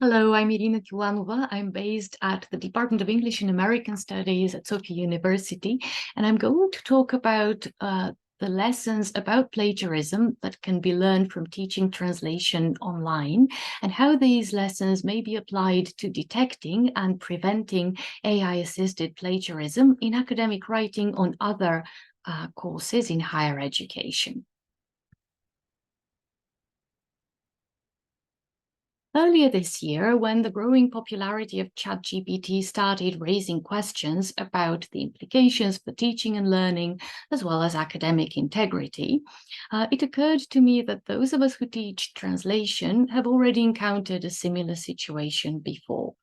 Hello, I'm Irina Kyulanova. I'm based at the Department of English and American Studies at Sofia University, and I'm going to talk about the lessons about plagiarism that can be learned from teaching translation online, and how these lessons may be applied to detecting and preventing AI-assisted plagiarism in academic writing on other courses in higher education. Earlier this year, when the growing popularity of ChatGPT started raising questions about the implications for teaching and learning, as well as academic integrity, it occurred to me that those of us who teach translation have already encountered a similar situation before.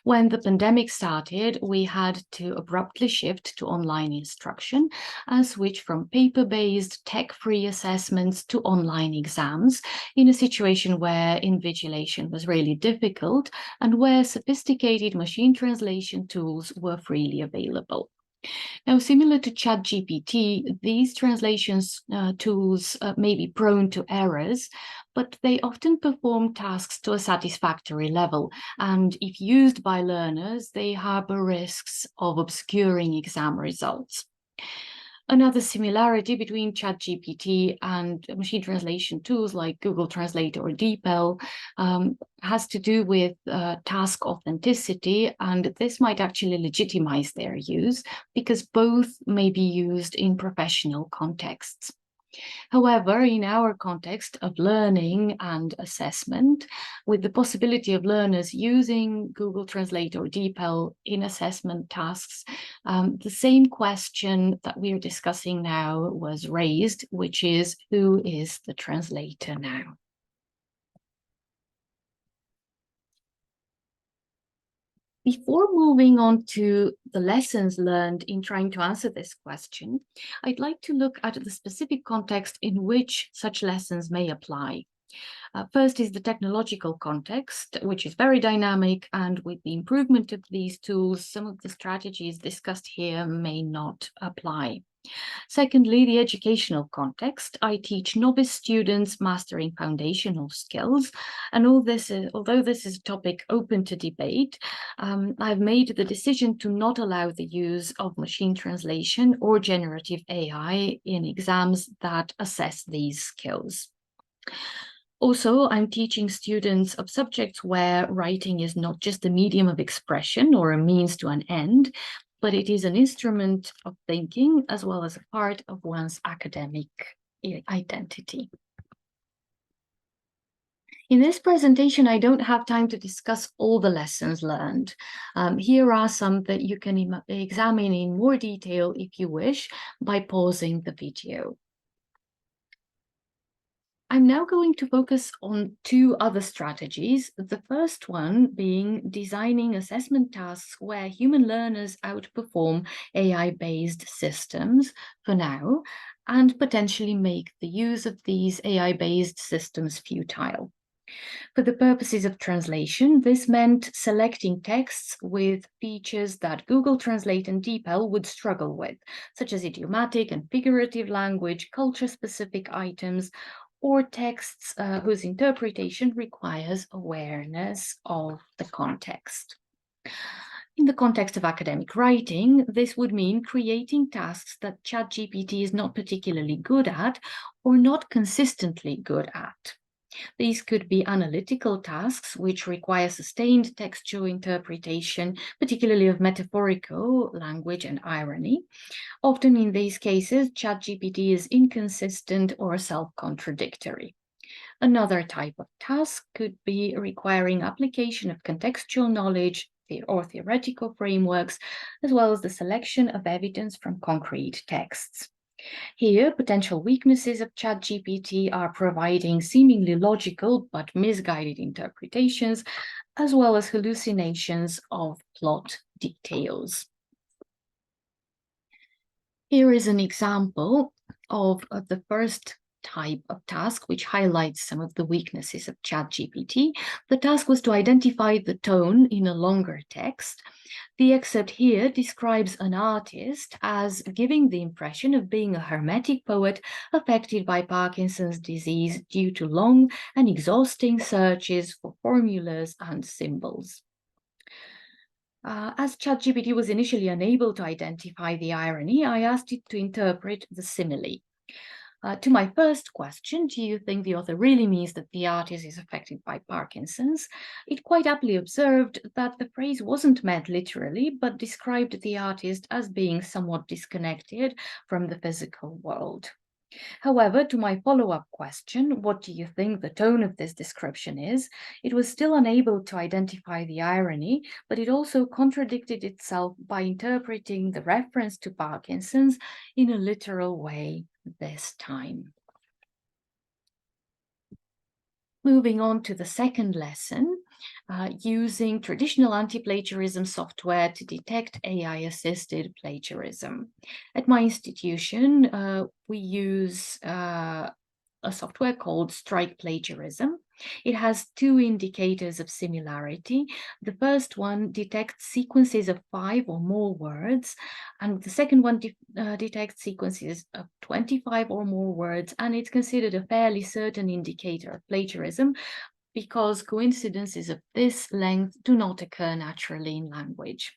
When the pandemic started, we had to abruptly shift to online instruction and switch from paper-based, tech-free assessments to online exams in a situation where invigilation was really difficult and where sophisticated machine translation tools were freely available. Now, similar to ChatGPT, these translations tools may be prone to errors, but they often perform tasks to a satisfactory level. And if used by learners, they harbor risks of obscuring exam results. Another similarity between ChatGPT and machine translation tools like Google Translate or DeepL has to do with task authenticity, and this might actually legitimize their use because both may be used in professional contexts. However, in our context of learning and assessment, with the possibility of learners using Google Translate or DeepL in assessment tasks, the same question that we are discussing now was raised, which is, who is the translator now? Before moving on to the lessons learned in trying to answer this question, I'd like to look at the specific context in which such lessons may apply. First is the technological context, which is very dynamic, and with the improvement of these tools, some of the strategies discussed here may not apply. Secondly, the educational context. I teach novice students mastering foundational skills, and although this is a topic open to debate, I've made the decision to not allow the use of machine translation or generative AI in exams that assess these skills. Also, I'm teaching students of subjects where writing is not just a medium of expression or a means to an end, but it is an instrument of thinking as well as a part of one's academic identity. In this presentation, I don't have time to discuss all the lessons learned. Here are some that you can examine in more detail if you wish by pausing the video. I'm now going to focus on two other strategies, the first one being designing assessment tasks where human learners outperform AI-based systems for now, and potentially make the use of these AI-based systems futile. For the purposes of translation, this meant selecting texts with features that Google Translate and DeepL would struggle with, such as idiomatic and figurative language, culture-specific items, or texts whose interpretation requires awareness of the context. In the context of academic writing, this would mean creating tasks that ChatGPT is not particularly good at or not consistently good at. These could be analytical tasks, which require sustained textual interpretation, particularly of metaphorical language and irony. Often in these cases, ChatGPT is inconsistent or self-contradictory. Another type of task could be requiring application of contextual knowledge or theoretical frameworks, as well as the selection of evidence from concrete texts. Here, potential weaknesses of ChatGPT are providing seemingly logical but misguided interpretations, as well as hallucinations of plot details. Here is an example of the first type of task, which highlights some of the weaknesses of ChatGPT. The task was to identify the tone in a longer text. The excerpt here describes an artist as giving the impression of being a hermetic poet affected by Parkinson's disease due to long and exhausting searches for formulas and symbols. As ChatGPT was initially unable to identify the irony, I asked it to interpret the simile. To my first question, do you think the author really means that the artist is affected by Parkinson's? It quite aptly observed that the phrase wasn't meant literally, but described the artist as being somewhat disconnected from the physical world. However, to my follow-up question, what do you think the tone of this description is? It was still unable to identify the irony, but it also contradicted itself by interpreting the reference to Parkinson's in a literal way this time. Moving on to the second lesson, using traditional anti-plagiarism software to detect AI-assisted plagiarism. At my institution, we use a software called Strike Plagiarism. It has two indicators of similarity. The first one detects sequences of 5 or more words, and the second one detects sequences of 25 or more words, and it's considered a fairly certain indicator of plagiarism because coincidences of this length do not occur naturally in language.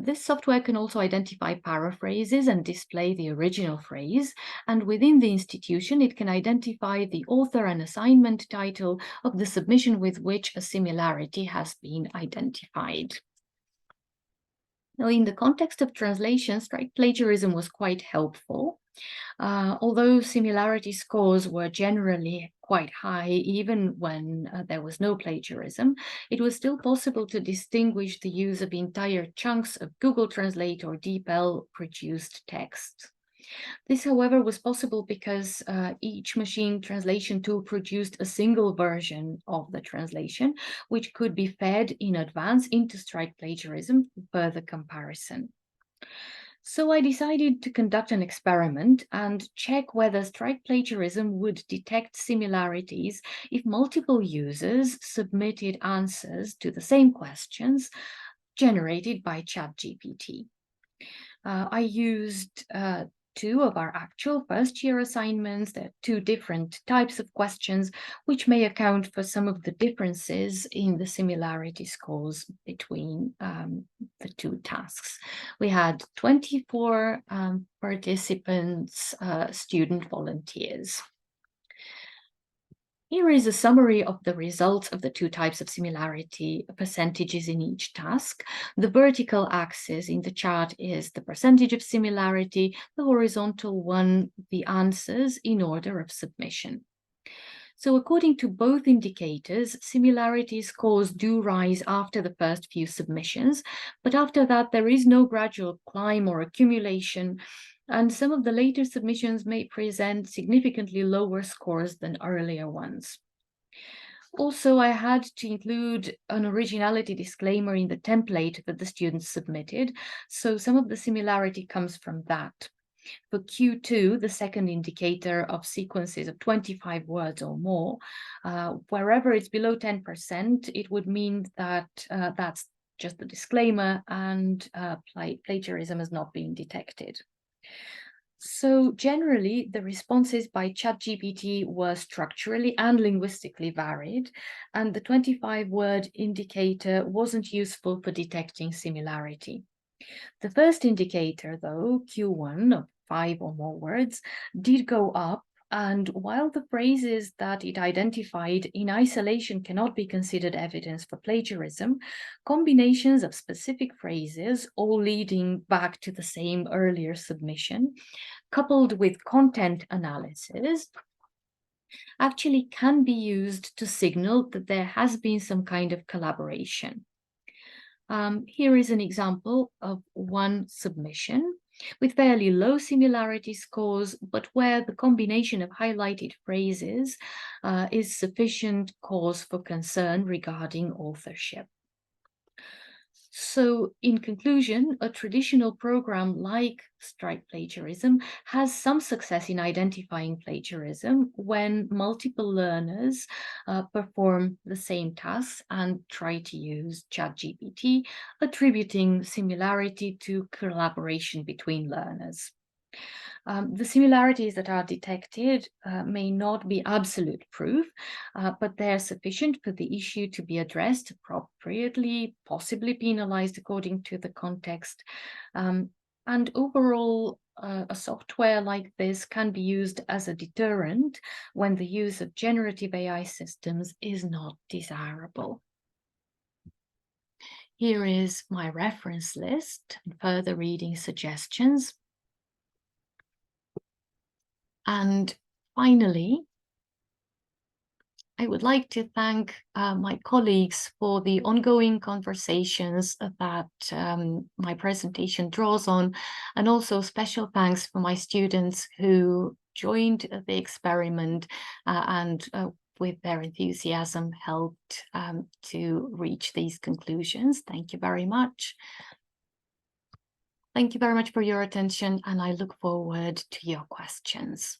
This software can also identify paraphrases and display the original phrase, and within the institution it can identify the author and assignment title of the submission with which a similarity has been identified. Now, in the context of translation, strike plagiarism was quite helpful. Although similarity scores were generally quite high, even when there was no plagiarism, it was still possible to distinguish the use of entire chunks of Google Translate or DeepL produced text. This, however, was possible because each machine translation tool produced a single version of the translation, which could be fed in advance into strike plagiarism for further comparison. So I decided to conduct an experiment and check whether strike plagiarism would detect similarities if multiple users submitted answers to the same questions generated by ChatGPT. I used 2 of our actual first-year assignments. There are 2 different types of questions, which may account for some of the differences in the similarity scores between the 2 tasks. We had 24 participants, student volunteers. Here is a summary of the results of the 2 types of similarity percentages in each task. The vertical axis in the chart is the percentage of similarity, the horizontal one, the answers in order of submission. So according to both indicators, similarity scores do rise after the first few submissions, but after that there is no gradual climb or accumulation, and some of the later submissions may present significantly lower scores than earlier ones. Also, I had to include an originality disclaimer in the template that the students submitted, so some of the similarity comes from that. For Q2, the second indicator of sequences of 25 words or more, wherever it's below 10%, it would mean that that's just the disclaimer and plagiarism has not been detected. So generally, the responses by ChatGPT were structurally and linguistically varied, and the 25-word indicator wasn't useful for detecting similarity. The first indicator, though, Q1 of 5 or more words, did go up, and while the phrases that it identified in isolation cannot be considered evidence for plagiarism, combinations of specific phrases, all leading back to the same earlier submission, coupled with content analysis, actually can be used to signal that there has been some kind of collaboration. Here is an example of one submission with fairly low similarity scores, but where the combination of highlighted phrases is sufficient cause for concern regarding authorship. So, in conclusion, a traditional program like Strike Plagiarism has some success in identifying plagiarism when multiple learners perform the same tasks and try to use ChatGPT, attributing similarity to collaboration between learners. The similarities that are detected may not be absolute proof, but they're sufficient for the issue to be addressed appropriately, possibly penalized according to the context. And overall, a software like this can be used as a deterrent when the use of generative AI systems is not desirable. Here is my reference list and further reading suggestions. And finally, I would like to thank my colleagues for the ongoing conversations that my presentation draws on, and also special thanks for my students who joined the experiment and with their enthusiasm helped to reach these conclusions. Thank you very much. Thank you very much for your attention, and I look forward to your questions.